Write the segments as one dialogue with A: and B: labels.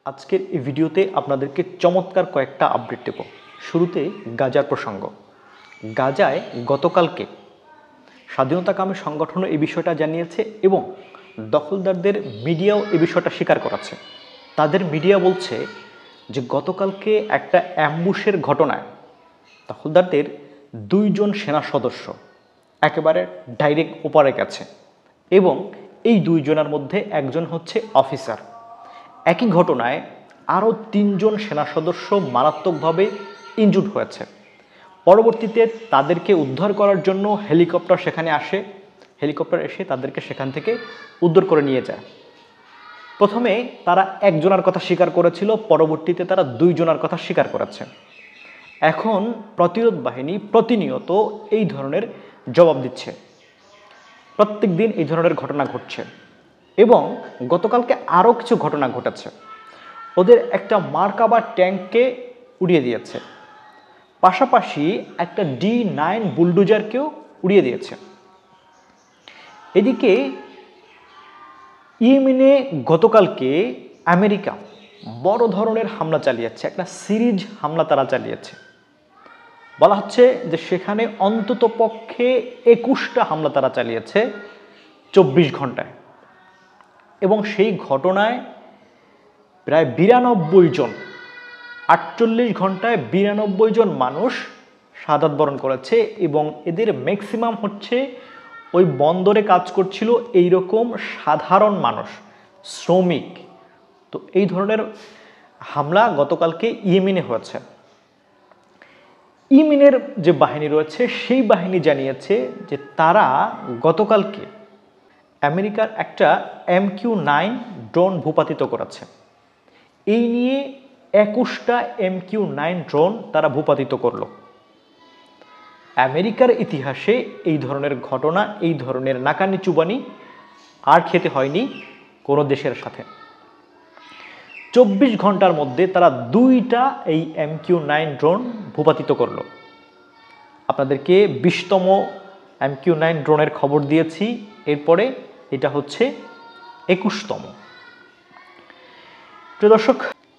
A: আজকের এই ভিডিওতে আপনাদেরকে চমৎকার কয়েকটা আপডেট দেব। শুরুতে গাজার প্রসঙ্গ। গাজায় গতকালকে স্বাধীনতাকামী সংগঠনও এই বিষয়টা জানিয়েছে এবং দখলদারদের মিডিয়াও এই বিষয়টা স্বীকার করেছে। তাদের মিডিয়া বলছে যে গতকালকে একটা অ্যাম্বুশের ঘটনায় দখলদারদের 2 জন সেনা সদস্য একেবারে ডাইরেক্ট ওপারে গেছে এবং এই 2 জনের মধ্যে একজন হচ্ছে অফিসার। একই ঘটনায় আরও 3 জন সেনা সদস্য মারাত্মকভাবে ইনজুর্ড হয়েছে। পরবর্তীতে তাদেরকে উদ্ধার করার জন্য হেলিকপ্টার সেখানে আসে। হেলিকপ্টার এসে তাদেরকে সেখান থেকে উদ্ধার করে নিয়ে যায়। প্রথমে তারা একজনের কথা স্বীকার করেছিল, পরবর্তীতে তারা 2 জনের কথা স্বীকার করেছে। এখন প্রতিরোধ বাহিনী প্রতিনিয়ত এই ধরনের জবাব দিচ্ছে। প্রত্যেক দিন এই ধরনের ঘটনা ঘটছে এবং গতকালকে আরও কিছু ঘটনা ঘটেছে। ওদের একটা মার্কাবা ট্যাঙ্ককে উড়িয়ে দিয়েছে, পাশাপাশি একটা D9 বুলডোজারকেও উড়িয়ে দিয়েছে। এদিকে ইয়েমেনে গতকালকে আমেরিকা বড় ধরনের হামলা চালিয়েছে, একটা সিরিজ হামলা তারা চালিয়েছে। বলা হচ্ছে যে সেখানে অন্তত পক্ষে 21টা হামলা তারা চালিয়েছে 24 ঘন্টায় এবং সেই ঘটনায় প্রায় 92 জন, 48 ঘন্টায় 92 জন মানুষ শাহাদাত বরণ করেছে এবং এদের ম্যাক্সিমাম হচ্ছে ওই বন্দরে কাজ করছিল এইরকম সাধারণ মানুষ, শ্রমিক। তো এই ধরনের হামলা গতকালকে ইয়েমেনে হয়েছে। ইয়েমেনের যে বাহিনী রয়েছে সেই বাহিনী জানিয়েছে যে তারা গতকালকে আমেরিকার একটা MQ-9 ড্রোন ভূপাতিত করেছে। এই নিয়ে 21টা MQ-9 ড্রোন তারা ভূপাতিত করল। আমেরিকার ইতিহাসে এই ধরনের ঘটনা, এই ধরনের নাকানি চুবানি আর খেতে হয়নি কোনো দেশের সাথে। 24 ঘন্টার মধ্যে তারা 2টা এই MQ-9 ড্রোন ভূপাতিত করল। আপনাদেরকে 20তম MQ-9 ড্রোনের খবর দিয়েছি, এরপরে এটা হচ্ছে 21তম। প্রিয় দর্শক,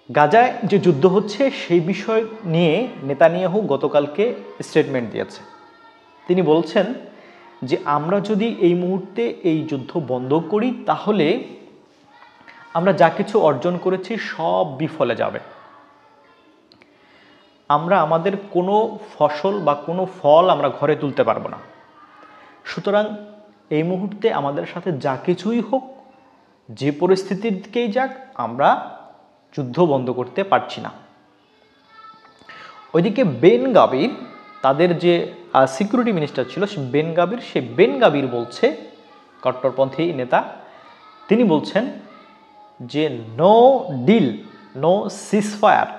A: গাজায় যে যুদ্ধ হচ্ছে সেই বিষয় নিয়ে নেতানিয়াহু গতকালকে স্টেটমেন্ট দিয়েছে। তিনি বলছেন যে আমরা যদি এই মুহূর্তে এই যুদ্ধ বন্ধ করি তাহলে আমরা যা কিছু অর্জন করেছি সব বিফলে যাবে। আমরা আমাদের কোনো ফসল বা কোনো ফল আমরা ঘরে তুলতে পারবো না। সুতরাং এই মুহূর্তে আমাদের সাথে যা কিছুই হোক, যে পরিস্থিতির দিকেই যাক, আমরা যুদ্ধ বন্ধ করতে পারছি না। ওইদিকে বেন গাবির, তাদের যে সিকিউরিটি মিনিস্টার ছিল বেন গাবির বলছে, কট্টরপন্থী নেতা, তিনি বলছেন যে no deal, no ceasefire,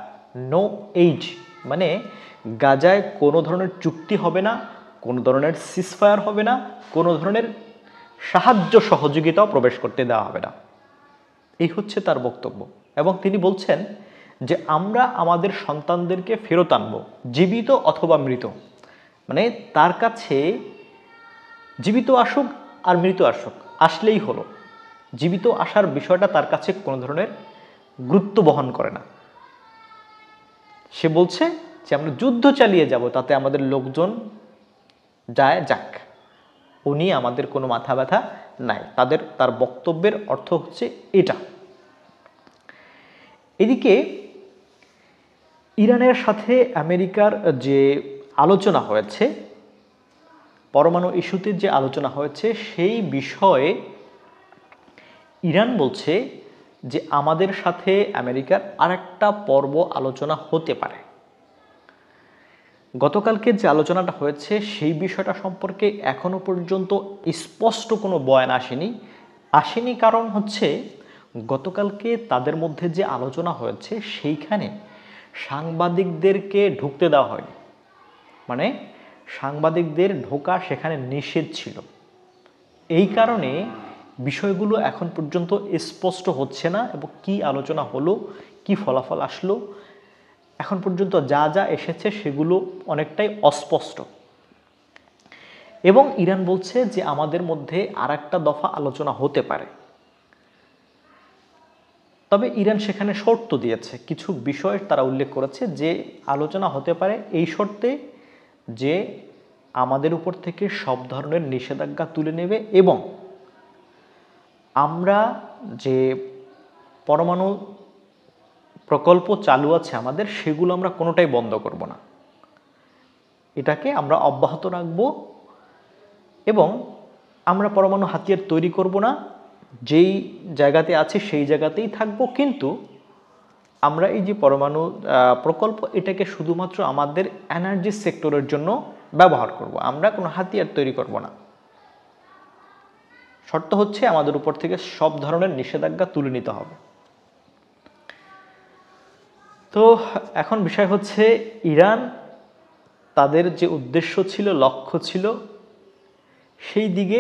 A: no aid, মানে গাজায় কোনো ধরনের চুক্তি হবে না, কোনো ধরনের সিজফায়ার হবে না, কোনো ধরনের সাহায্য সহযোগিতাও প্রবেশ করতে দেওয়া হবে না। এই হচ্ছে তার বক্তব্য। এবং তিনি বলছেন যে আমরা আমাদের সন্তানদেরকে ফেরত আনবো, জীবিত অথবা মৃত। মানে তার কাছে জীবিত আসুক আর মৃত আসুক, আসলেই হলো। জীবিত আসার বিষয়টা তার কাছে কোনো ধরনের গুরুত্ব বহন করে না। সে বলছে যে আমরা যুদ্ধ চালিয়ে যাব, তাতে আমাদের লোকজন যায় যাক, উনি আমাদের কোনো মাথা ব্যথা নাই। তার বক্তব্যের অর্থ হচ্ছে এটা। এদিকে ইরানের সাথে আমেরিকার যে আলোচনা হয়েছে, পরমাণু ইস্যুতে যে আলোচনা হয়েছে, সেই বিষয়ে ইরান বলছে যে আমাদের সাথে আমেরিকার আরেকটা পর্ব আলোচনা হতে পারে। গতকালকে যে আলোচনাটা হয়েছে সেই বিষয়টা সম্পর্কে এখনো পর্যন্ত স্পষ্ট কোনো বয়ান আসেনি। কারণ হচ্ছে গতকালকে তাদের মধ্যে যে আলোচনা হয়েছে সেইখানে সাংবাদিকদেরকে ঢুকতে দেওয়া হয়নি। মানে সাংবাদিকদের ঢোকা সেখানে নিষেধ ছিল। এই কারণে বিষয়গুলো এখন পর্যন্ত স্পষ্ট হচ্ছে না এবং কি আলোচনা হলো, কি ফলাফল আসলো, এখন পর্যন্ত যা যা এসেছে সেগুলো অনেকটাই অস্পষ্ট। এবং ইরান বলছে যে আমাদের মধ্যে আরেকটা দফা আলোচনা হতে পারে। তবে ইরান সেখানে শর্ত দিয়েছে, কিছু বিষয় তারা উল্লেখ করেছে যে আলোচনা হতে পারে এই শর্তে যে আমাদের উপর থেকে সব ধরনের নিষেধাজ্ঞা তুলে নেবে এবং আমরা যে পরমাণু প্রকল্প চালু আছে আমাদের, সেগুলো আমরা কোনোটাই বন্ধ করব না, এটাকে আমরা অব্যাহত রাখব এবং আমরা পরমাণু হাতিয়ার তৈরি করব না, যেই জায়গাতে আছে সেই জায়গাতেই থাকব, কিন্তু আমরা এই যে পরমাণু প্রকল্প এটাকে শুধুমাত্র আমাদের এনার্জি সেক্টরের জন্য ব্যবহার করব, আমরা কোনো হাতিয়ার তৈরি করব না। শর্ত হচ্ছে আমাদের উপর থেকে সব ধরনের নিষেধাজ্ঞা তুলে নিতে হবে। তো এখন বিষয় হচ্ছে ইরান তাদের যে উদ্দেশ্য ছিল, লক্ষ্য ছিল, সেই দিকে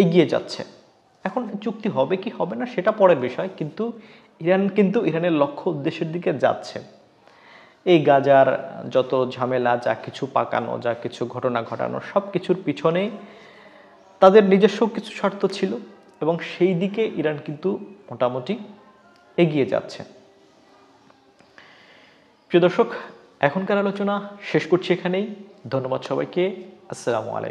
A: এগিয়ে যাচ্ছে। এখন চুক্তি হবে কি হবে না সেটা পরের বিষয়, কিন্তু ইরানের লক্ষ্য উদ্দেশ্যের দিকে যাচ্ছে। এই গাজার যত ঝামেলা, যা কিছু পাকানো, যা কিছু ঘটনা ঘটানো, সব কিছুর পিছনে তাদের নিজস্ব কিছু স্বার্থ ছিল এবং সেই দিকে ইরান কিন্তু মোটামুটি এগিয়ে যাচ্ছে। প্রিয় দর্শক, এখনকার আলোচনা শেষ করছি এখানেই। ধন্যবাদ সবাইকে। আসসালামু আলাইকুম।